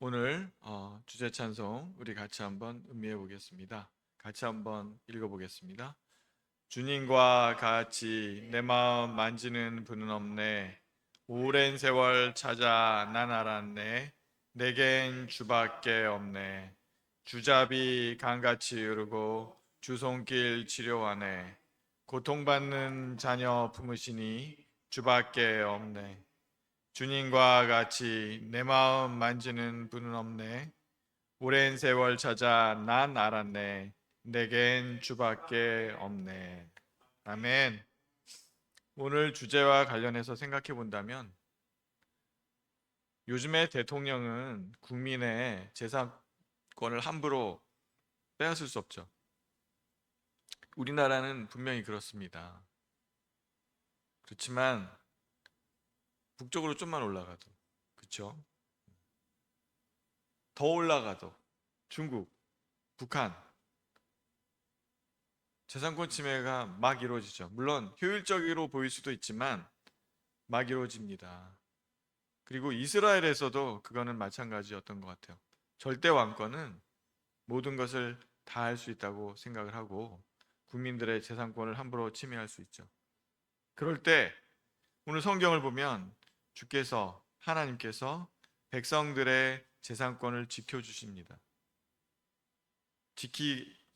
오늘 주제 찬송 우리 같이 한번 음미해 보겠습니다. 같이 한번 읽어 보겠습니다. 주님과 같이 내 마음 만지는 분은 없네. 오랜 세월 찾아 난 알았네. 내겐 주밖에 없네. 주잡이 강같이 흐르고 주 손길 치료하네. 고통받는 자녀 품으시니 주밖에 없네. 주님과 같이 내 마음 만지는 분은 없네. 오랜 세월 찾아 난 알았네. 내겐 주밖에 없네. 아멘. 오늘 주제와 관련해서 생각해 본다면 요즘의 대통령은 국민의 재산권을 함부로 빼앗을 수 없죠. 우리나라는 분명히 그렇습니다. 그렇지만 북쪽으로 좀만 올라가도, 그렇죠? 더 올라가도 중국, 북한 재산권 침해가 막 이루어지죠. 물론 효율적으로 보일 수도 있지만 막 이루어집니다. 그리고 이스라엘에서도 그거는 마찬가지였던 것 같아요. 절대 왕권은 모든 것을 다 할 수 있다고 생각을 하고 국민들의 재산권을 함부로 침해할 수 있죠. 그럴 때 오늘 성경을 보면 주께서 하나님께서 백성들의 재산권을 지켜주십니다.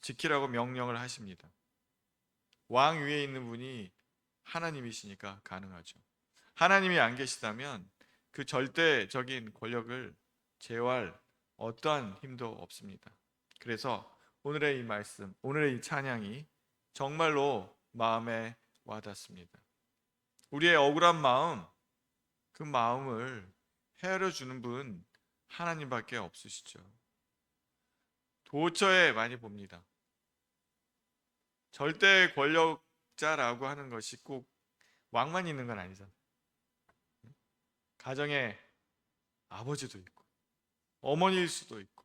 지키라고 명령을 하십니다. 왕 위에 있는 분이 하나님이시니까 가능하죠. 하나님이 안 계시다면 그 절대적인 권력을 제어할 어떠한 힘도 없습니다. 그래서 오늘의 이 말씀, 오늘의 이 찬양이 정말로 마음에 와닿습니다. 우리의 억울한 마음, 그 마음을 헤아려 주는 분 하나님밖에 없으시죠. 도처에 많이 봅니다. 절대 권력자라고 하는 것이 꼭 왕만 있는 건 아니잖아요. 가정에 아버지도 있고 어머니일 수도 있고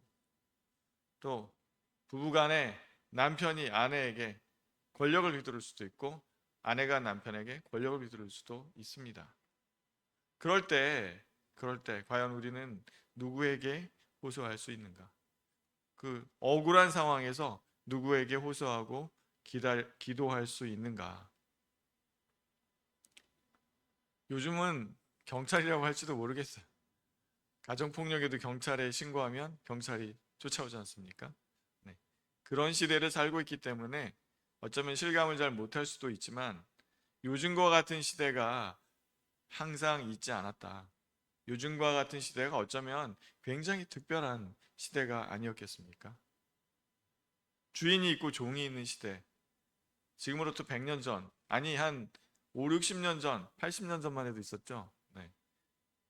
또 부부간에 남편이 아내에게 권력을 휘두를 수도 있고 아내가 남편에게 권력을 휘두를 수도 있습니다. 그럴 때 과연 우리는 누구에게 호소할 수 있는가? 그 억울한 상황에서 누구에게 호소하고 기도할 수 있는가? 요즘은 경찰이라고 할지도 모르겠어요. 가정폭력에도 경찰에 신고하면 경찰이 쫓아오지 않습니까? 네. 그런 시대를 살고 있기 때문에 어쩌면 실감을 잘 못할 수도 있지만 요즘과 같은 시대가 항상 있지 않았다. 요즘과 같은 시대가 어쩌면 굉장히 특별한 시대가 아니었겠습니까? 주인이 있고 종이 있는 시대. 지금으로부터 100년 전, 아니 한 5, 60년 전, 80년 전만 해도 있었죠. 네.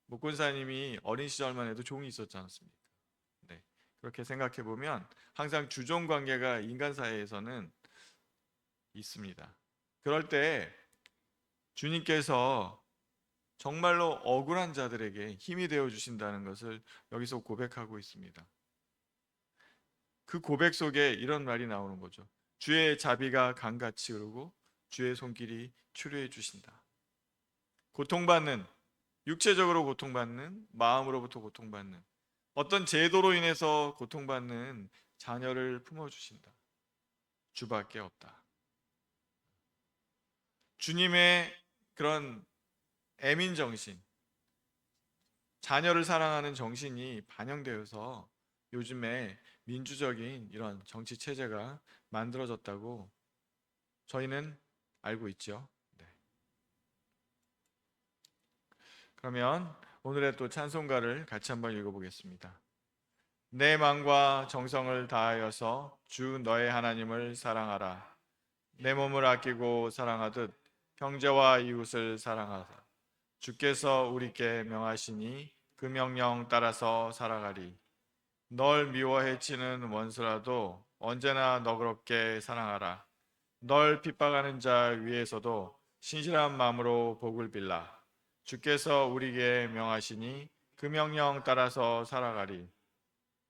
목권사님이 어린 시절만 해도 종이 있었지 않습니까? 네. 그렇게 생각해 보면 항상 주종 관계가 인간 사회에서는 있습니다. 그럴 때 주님께서 정말로 억울한 자들에게 힘이 되어 주신다는 것을 여기서 고백하고 있습니다. 그 고백 속에 이런 말이 나오는 거죠. 주의 자비가 강같이 흐르고 주의 손길이 치료해 주신다. 고통받는, 육체적으로 고통받는, 마음으로부터 고통받는, 어떤 제도로 인해서 고통받는 자녀를 품어주신다. 주밖에 없다. 주님의 그런 애민 정신, 자녀를 사랑하는 정신이 반영되어서 요즘에 민주적인 이런 정치 체제가 만들어졌다고 저희는 알고 있죠. 네. 그러면 오늘의 또 찬송가를 같이 한번 읽어보겠습니다. 내 마음과 정성을 다하여서 주 너의 하나님을 사랑하라. 내 몸을 아끼고 사랑하듯 형제와 이웃을 사랑하라. 주께서 우리께 명하시니 그 명령 따라서 살아가리. 널 미워 해치는 원수라도 언제나 너그럽게 사랑하라. 널 핍박하는 자 위에서도 신실한 마음으로 복을 빌라. 주께서 우리에게 명하시니 그 명령 따라서 살아가리.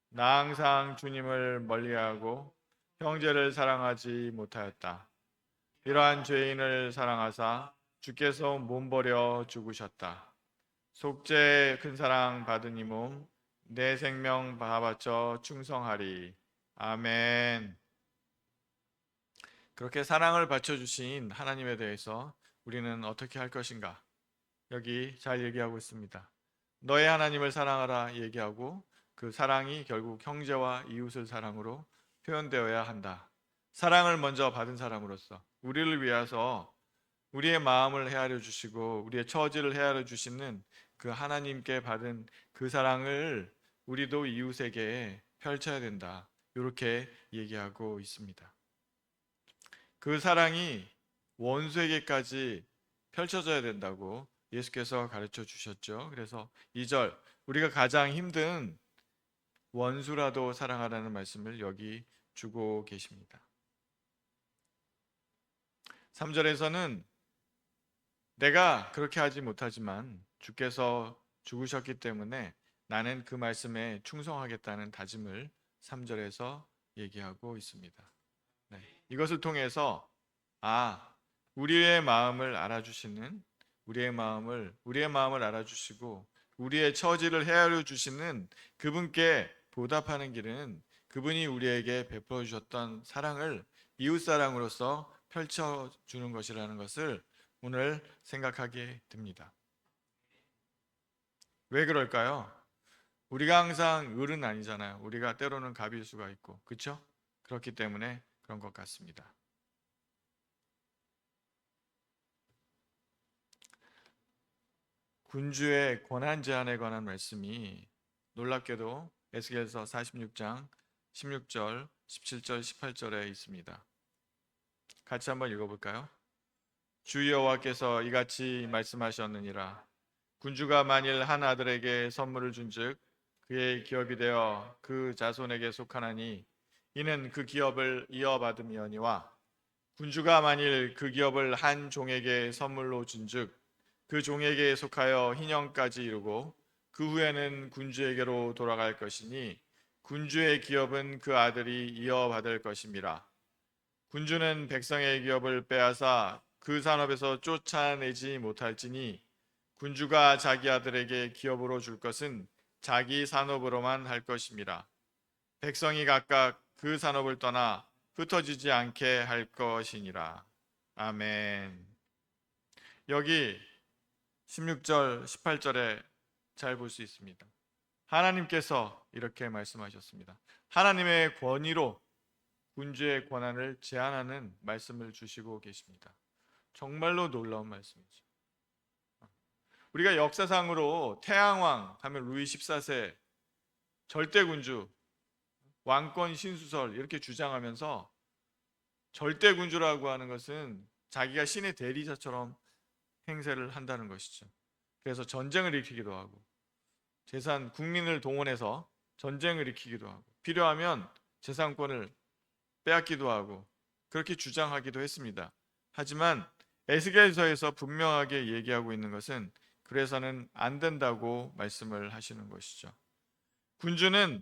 나 항상 주님을 멀리하고 형제를 사랑하지 못하였다. 이러한 죄인을 사랑하사 주께서 몸버려 죽으셨다. 속죄 큰 사랑 받은 이 몸 내 생명 다 바쳐 충성하리. 아멘. 그렇게 사랑을 바쳐주신 하나님에 대해서 우리는 어떻게 할 것인가? 여기 잘 얘기하고 있습니다. 너의 하나님을 사랑하라 얘기하고 그 사랑이 결국 형제와 이웃을 사랑으로 표현되어야 한다. 사랑을 먼저 받은 사람으로서 우리를 위해서 우리의 마음을 헤아려 주시고 우리의 처지를 헤아려 주시는 그 하나님께 받은 그 사랑을 우리도 이웃에게 펼쳐야 된다. 이렇게 얘기하고 있습니다. 그 사랑이 원수에게까지 펼쳐져야 된다고 예수께서 가르쳐 주셨죠. 그래서 2절 우리가 가장 힘든 원수라도 사랑하라는 말씀을 여기 주고 계십니다. 3절에서는 내가 그렇게 하지 못하지만 주께서 죽으셨기 때문에 나는 그 말씀에 충성하겠다는 다짐을 3절에서 얘기하고 있습니다. 네. 이것을 통해서 우리의 마음을 알아주시는 우리의 마음을 알아주시고 우리의 처지를 헤아려 주시는 그분께 보답하는 길은 그분이 우리에게 베풀어 주셨던 사랑을 이웃 사랑으로서 펼쳐 주는 것이라는 것을 오늘 생각하게 됩니다. 왜 그럴까요? 우리가 항상 을은 아니잖아요. 우리가 때로는 갑일 수가 있고, 그렇죠? 그렇기 때문에 그런 것 같습니다. 군주의 권한 제한에 관한 말씀이 놀랍게도 에스겔서 46장 16절, 17절, 18절에 있습니다. 같이 한번 읽어볼까요? 주 여호와께서 이같이 말씀하셨느니라. 군주가 만일 한 아들에게 선물을 준즉 그의 기업이 되어 그 자손에게 속하나니 이는 그 기업을 이어받음이니와 군주가 만일 그 기업을 한 종에게 선물로 준즉 그 종에게 속하여 희년까지 이루고 그 후에는 군주에게로 돌아갈 것이니 군주의 기업은 그 아들이 이어받을 것임이라. 군주는 백성의 기업을 빼앗아 그 산업에서 쫓아내지 못할지니 군주가 자기 아들에게 기업으로 줄 것은 자기 산업으로만 할 것임이라. 백성이 각각 그 산업을 떠나 흩어지지 않게 할 것이니라. 아멘. 여기 16절, 18절에 잘 볼 수 있습니다. 하나님께서 이렇게 말씀하셨습니다. 하나님의 권위로 군주의 권한을 제한하는 말씀을 주시고 계십니다. 정말로 놀라운 말씀이죠. 우리가 역사상으로 태양왕 하면 루이 14세 절대군주 왕권 신수설 이렇게 주장하면서 절대군주라고 하는 것은 자기가 신의 대리자처럼 행세를 한다는 것이죠. 그래서 전쟁을 일으키기도 하고 재산 국민을 동원해서 전쟁을 일으키기도 하고 필요하면 재산권을 빼앗기도 하고 그렇게 주장하기도 했습니다. 하지만 에스겔서에서 분명하게 얘기하고 있는 것은 그래서는 안 된다고 말씀을 하시는 것이죠. 군주는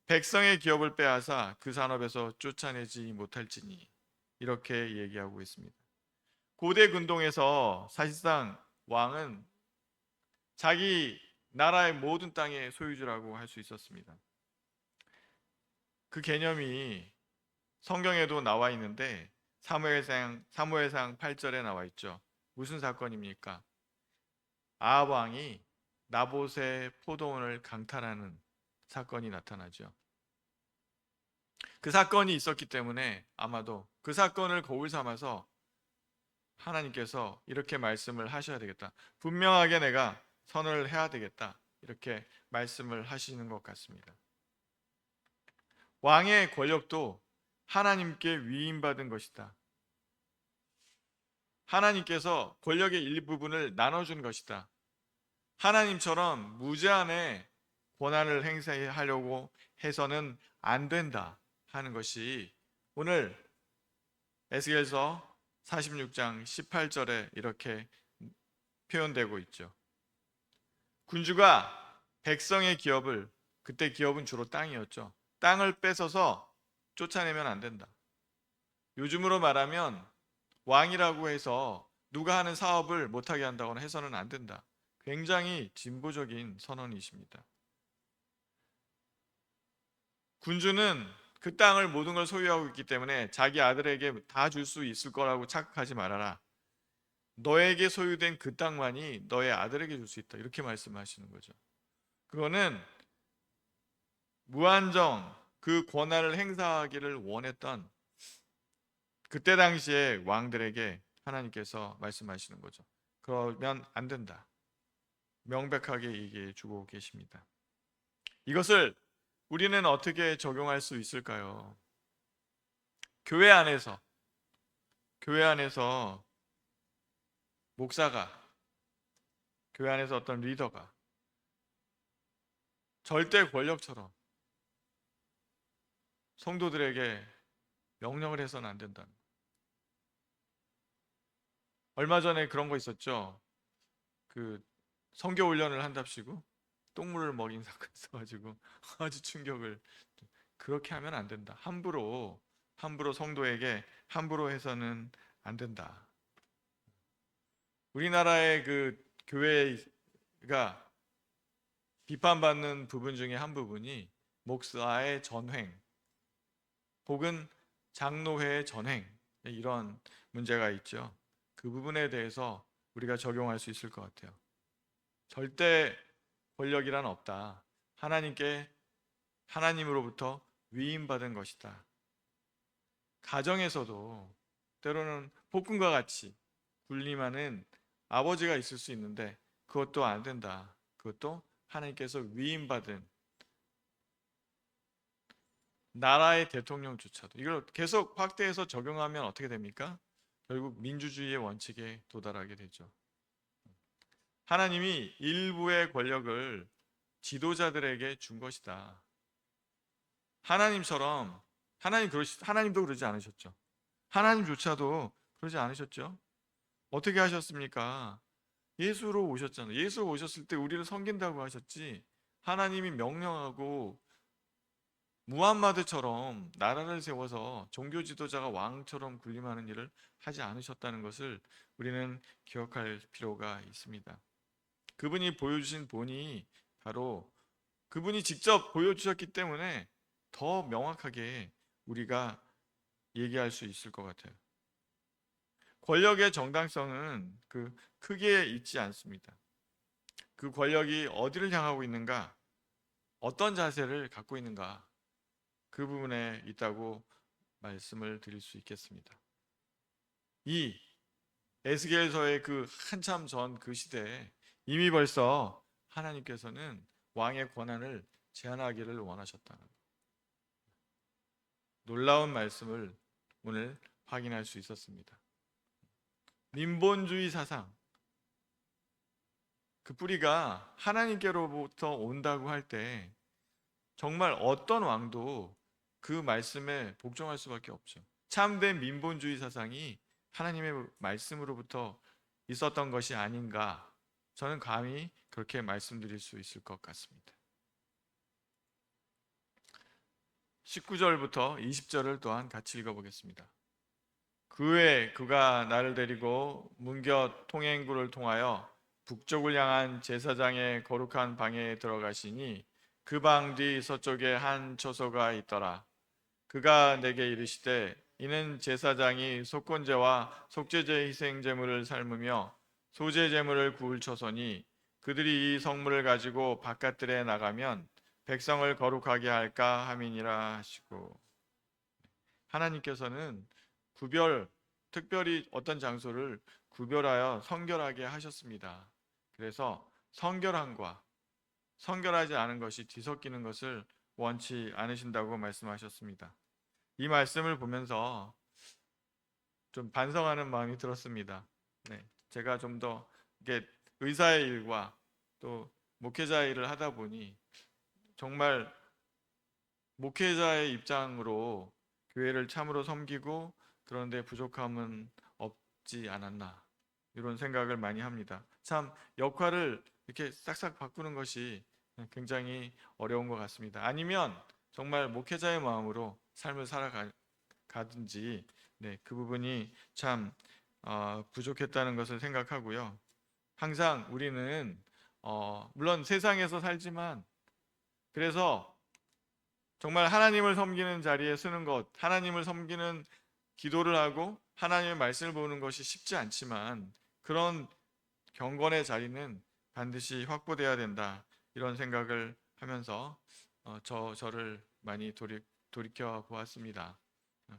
백성의 기업을 빼앗아 그 산업에서 쫓아내지 못할지니 이렇게 얘기하고 있습니다. 고대 근동에서 사실상 왕은 자기 나라의 모든 땅의 소유주라고 할 수 있었습니다. 그 개념이 성경에도 나와 있는데 사무엘상 8절에 나와 있죠. 무슨 사건입니까? 아합 왕이 나봇의 포도원을 강탈하는 사건이 나타나죠. 그 사건이 있었기 때문에 아마도 그 사건을 거울 삼아서 하나님께서 이렇게 말씀을 하셔야 되겠다. 분명하게 내가 선언을 해야 되겠다. 이렇게 말씀을 하시는 것 같습니다. 왕의 권력도 하나님께 위임받은 것이다. 하나님께서 권력의 일부분을 나눠준 것이다. 하나님처럼 무제한의 권한을 행사하려고 해서는 안 된다 하는 것이 오늘 에스겔서 46장 18절에 이렇게 표현되고 있죠. 군주가 백성의 기업을, 그때 기업은 주로 땅이었죠. 땅을 뺏어서 쫓아내면 안 된다. 요즘으로 말하면 왕이라고 해서 누가 하는 사업을 못하게 한다거나 해서는 안 된다. 굉장히 진보적인 선언이십니다. 군주는 그 땅을 모든 걸 소유하고 있기 때문에 자기 아들에게 다 줄 수 있을 거라고 착각하지 말아라. 너에게 소유된 그 땅만이 너의 아들에게 줄 수 있다. 이렇게 말씀하시는 거죠. 그거는 무한정 그 권한을 행사하기를 원했던 그때 당시에 왕들에게 하나님께서 말씀하시는 거죠. 그러면 안 된다. 명백하게 얘기해 주고 계십니다. 이것을 우리는 어떻게 적용할 수 있을까요? 교회 안에서 목사가, 교회 안에서 어떤 리더가 절대 권력처럼 성도들에게 명령을 해서는 안 된다. 얼마 전에 그런 거 있었죠. 그 성교 훈련을 한답시고 똥물을 먹인 사건 있어가지고 아주 충격을. 그렇게 하면 안 된다. 함부로 성도에게 함부로 해서는 안 된다. 우리나라의 그 교회가 비판받는 부분 중에 한 부분이 목사의 전횡 혹은 장로회의 전횡, 이런 문제가 있죠. 그 부분에 대해서 우리가 적용할 수 있을 것 같아요. 절대 권력이란 없다. 하나님으로부터 위임받은 것이다. 가정에서도 때로는 폭군과 같이 군림하는 아버지가 있을 수 있는데 그것도 안 된다. 그것도 하나님께서 위임받은 나라의 대통령조차도 이걸 계속 확대해서 적용하면 어떻게 됩니까? 결국 민주주의의 원칙에 도달하게 되죠. 하나님이 일부의 권력을 지도자들에게 준 것이다. 하나님도 그러지 않으셨죠. 하나님조차도 그러지 않으셨죠. 어떻게 하셨습니까? 예수로 오셨잖아요. 예수로 오셨을 때 우리를 섬긴다고 하셨지, 하나님이 명령하고 무함마드처럼 나라를 세워서 종교 지도자가 왕처럼 군림하는 일을 하지 않으셨다는 것을 우리는 기억할 필요가 있습니다. 그분이 보여주신 본이 바로 그분이 직접 보여주셨기 때문에 더 명확하게 우리가 얘기할 수 있을 것 같아요. 권력의 정당성은 그 크기에 있지 않습니다. 그 권력이 어디를 향하고 있는가, 어떤 자세를 갖고 있는가, 그 부분에 있다고 말씀을 드릴 수 있겠습니다. 이 에스겔서의 그 한참 전 그 시대에 이미 벌써 하나님께서는 왕의 권한을 제한하기를 원하셨다는 놀라운 말씀을 오늘 확인할 수 있었습니다. 민본주의 사상, 그 뿌리가 하나님께로부터 온다고 할 때 정말 어떤 왕도 그 말씀에 복종할 수밖에 없죠. 참된 민본주의 사상이 하나님의 말씀으로부터 있었던 것이 아닌가, 저는 감히 그렇게 말씀드릴 수 있을 것 같습니다. 19절부터 20절을 또한 같이 읽어보겠습니다. 그 후에 그가 나를 데리고 문곁 통행구를 통하여 북쪽을 향한 제사장의 거룩한 방에 들어가시니 그 방 뒤 서쪽에 한 처소가 있더라. 그가 내게 이르시되 이는 제사장이 속건제와 속죄제 희생제물을 삶으며 소제제물을 구울 처소니 그들이 이 성물을 가지고 바깥들에 나가면 백성을 거룩하게 할까 함이니라 하시고, 하나님께서는 특별히 어떤 장소를 구별하여 성결하게 하셨습니다. 그래서 성결함과 성결하지 않은 것이 뒤섞이는 것을 원치 않으신다고 말씀하셨습니다. 이 말씀을 보면서 좀 반성하는 마음이 들었습니다. 네, 제가 좀 더 의사의 일과 또 목회자의 일을 하다 보니 정말 목회자의 입장으로 교회를 참으로 섬기고 그런데 부족함은 없지 않았나, 이런 생각을 많이 합니다. 참 역할을 이렇게 싹싹 바꾸는 것이 굉장히 어려운 것 같습니다. 아니면 정말 목회자의 마음으로 삶을 살아가든지, 그 부분이 참 부족했다는 것을 생각하고요. 항상 우리는 물론 세상에서 살지만 그래서 정말 하나님을 섬기는 자리에 서는 것, 하나님을 섬기는 기도를 하고 하나님의 말씀을 보는 것이 쉽지 않지만 그런 경건의 자리는 반드시 확보돼야 된다. 이런 생각을 하면서 저를 많이 돌이켜 보았습니다.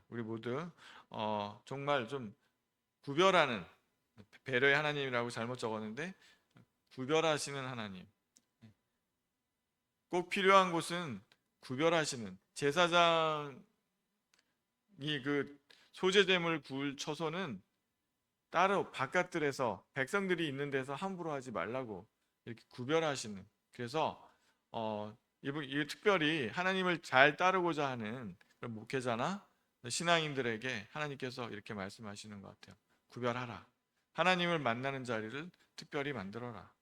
우리 모두 정말 좀 구별하는, 배려의 하나님이라고 잘못 적었는데 구별하시는 하나님, 꼭 필요한 곳은 구별하시는, 제사장이 그 소제됨을 구울 처소는 따로 바깥들에서 백성들이 있는 데서 함부로 하지 말라고 이렇게 구별하시는, 그래서 이 특별히 하나님을 잘 따르고자 하는 그런 목회자나 신앙인들에게 하나님께서 이렇게 말씀하시는 것 같아요. 구별하라. 하나님을 만나는 자리를 특별히 만들어라.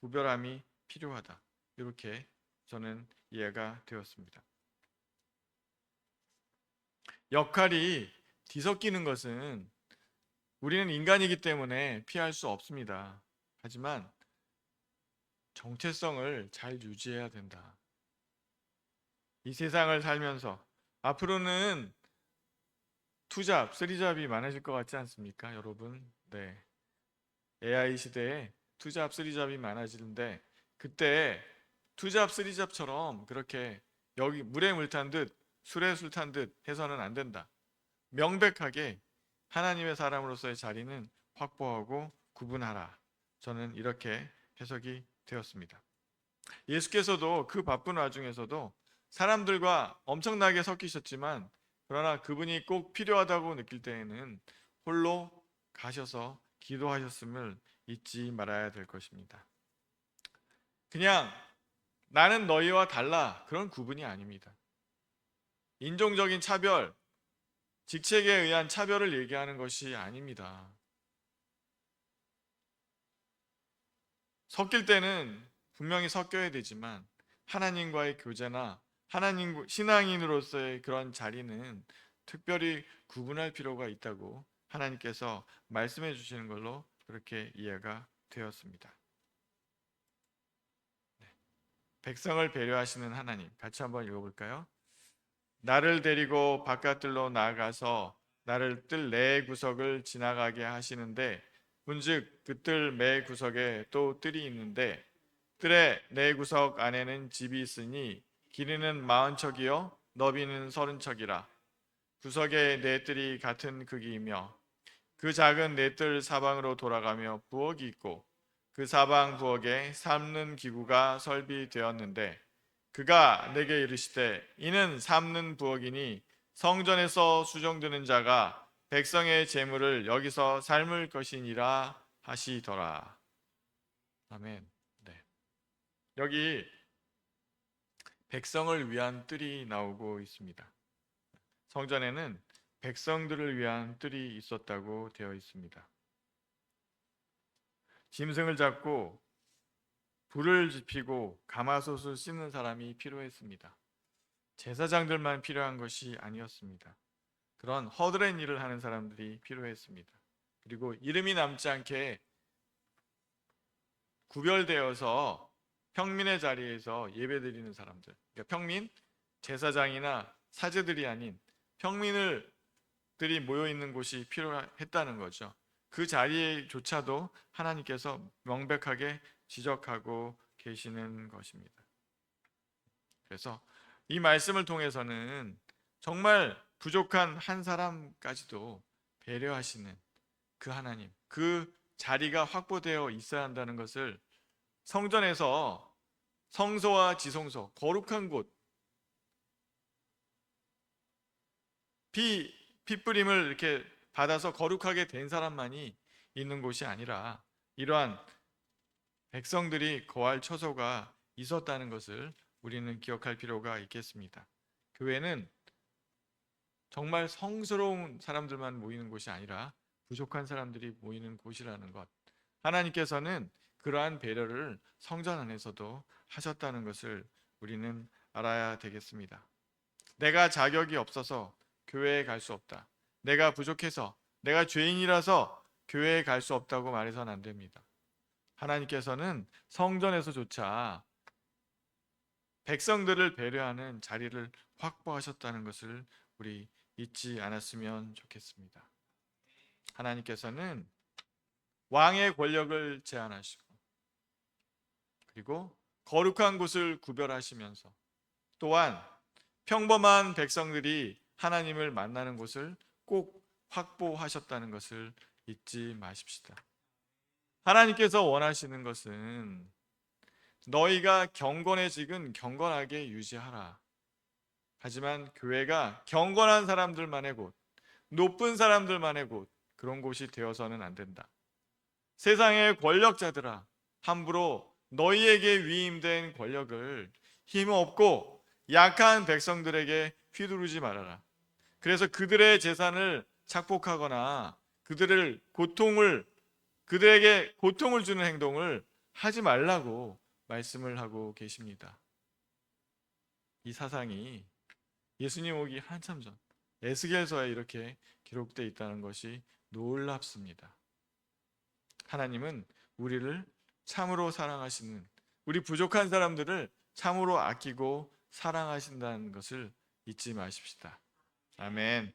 구별함이 필요하다. 이렇게 저는 이해가 되었습니다. 역할이 뒤섞이는 것은 우리는 인간이기 때문에 피할 수 없습니다. 하지만 정체성을 잘 유지해야 된다. 이 세상을 살면서 앞으로는 투잡, 쓰리잡이 많아질 것 같지 않습니까, 여러분? 네. AI 시대에 투잡, 쓰리잡이 많아지는데 그때 투잡, 쓰리잡처럼 그렇게 여기 물에 물 탄 듯 술에 술 탄 듯 해서는 안 된다. 명백하게 하나님의 사람으로서의 자리는 확보하고 구분하라. 저는 이렇게 해석이 되었습니다. 예수께서도 그 바쁜 와중에서도 사람들과 엄청나게 섞이셨지만 그러나 그분이 꼭 필요하다고 느낄 때에는 홀로 가셔서 기도하셨음을 잊지 말아야 될 것입니다. 그냥 나는 너희와 달라, 그런 구분이 아닙니다. 인종적인 차별, 직책에 의한 차별을 얘기하는 것이 아닙니다. 섞일 때는 분명히 섞여야 되지만 하나님과의 교제나 하나님 신앙인으로서의 그런 자리는 특별히 구분할 필요가 있다고 하나님께서 말씀해 주시는 걸로 그렇게 이해가 되었습니다. 백성을 배려하시는 하나님, 같이 한번 읽어볼까요? 나를 데리고 바깥들로 나아가서 나를 뜰 내 구석을 지나가게 하시는데 문즉 그 뜰 매 구석에 또 뜰이 있는데 뜰의 내 구석 안에는 집이 있으니 길이는 40척이요 너비는 30척이라. 구석에 네 뜰이 같은 크기이며 그 작은 네 뜰 사방으로 돌아가며 부엌이 있고 그 사방 부엌에 삶는 기구가 설비되었는데 그가 내게 이르시되 이는 삶는 부엌이니 성전에서 수종드는 자가 백성의 재물을 여기서 삶을 것이니라 하시더라. 아멘. 네. 여기 백성을 위한 뜰이 나오고 있습니다. 성전에는 백성들을 위한 뜰이 있었다고 되어 있습니다. 짐승을 잡고 불을 지피고 가마솥을 씻는 사람이 필요했습니다. 제사장들만 필요한 것이 아니었습니다. 그런 허드렛 일을 하는 사람들이 필요했습니다. 그리고 이름이 남지 않게 구별되어서 평민의 자리에서 예배드리는 사람들, 그러니까 평민, 제사장이나 사제들이 아닌 평민들이 모여 있는 곳이 필요했다는 거죠. 그 자리조차도 하나님께서 명백하게 지적하고 계시는 것입니다. 그래서 이 말씀을 통해서는 정말 부족한 한 사람까지도 배려하시는 그 하나님, 그 자리가 확보되어 있어야 한다는 것을 성전에서 성소와 지성소, 거룩한 곳, 핏부림을 이렇게 받아서 거룩하게 된 사람만이 있는 곳이 아니라 이러한 백성들이 거할 처소가 있었다는 것을 우리는 기억할 필요가 있겠습니다. 교회는 정말 성스러운 사람들만 모이는 곳이 아니라 부족한 사람들이 모이는 곳이라는 것, 하나님께서는 그러한 배려를 성전 안에서도 하셨다는 것을 우리는 알아야 되겠습니다. 내가 자격이 없어서 교회에 갈 수 없다, 내가 부족해서, 내가 죄인이라서 교회에 갈 수 없다고 말해서는 안 됩니다. 하나님께서는 성전에서조차 백성들을 배려하는 자리를 확보하셨다는 것을 우리 잊지 않았으면 좋겠습니다. 하나님께서는 왕의 권력을 제한하시고 그리고 거룩한 곳을 구별하시면서 또한 평범한 백성들이 하나님을 만나는 곳을 꼭 확보하셨다는 것을 잊지 마십시다. 하나님께서 원하시는 것은 너희가 경건해지긴 경건하게 유지하라. 하지만 교회가 경건한 사람들만의 곳, 높은 사람들만의 곳, 그런 곳이 되어서는 안 된다. 세상의 권력자들아, 함부로 너희에게 위임된 권력을 힘없고 약한 백성들에게 휘두르지 말아라. 그래서 그들의 재산을 착복하거나 그들에게 고통을 주는 행동을 하지 말라고 말씀을 하고 계십니다. 이 사상이 예수님 오기 한참 전 에스겔서에 이렇게 기록되어 있다는 것이 놀랍습니다. 하나님은 우리를 참으로 사랑하시는, 우리 부족한 사람들을 참으로 아끼고 사랑하신다는 것을 잊지 마십시다. 아멘.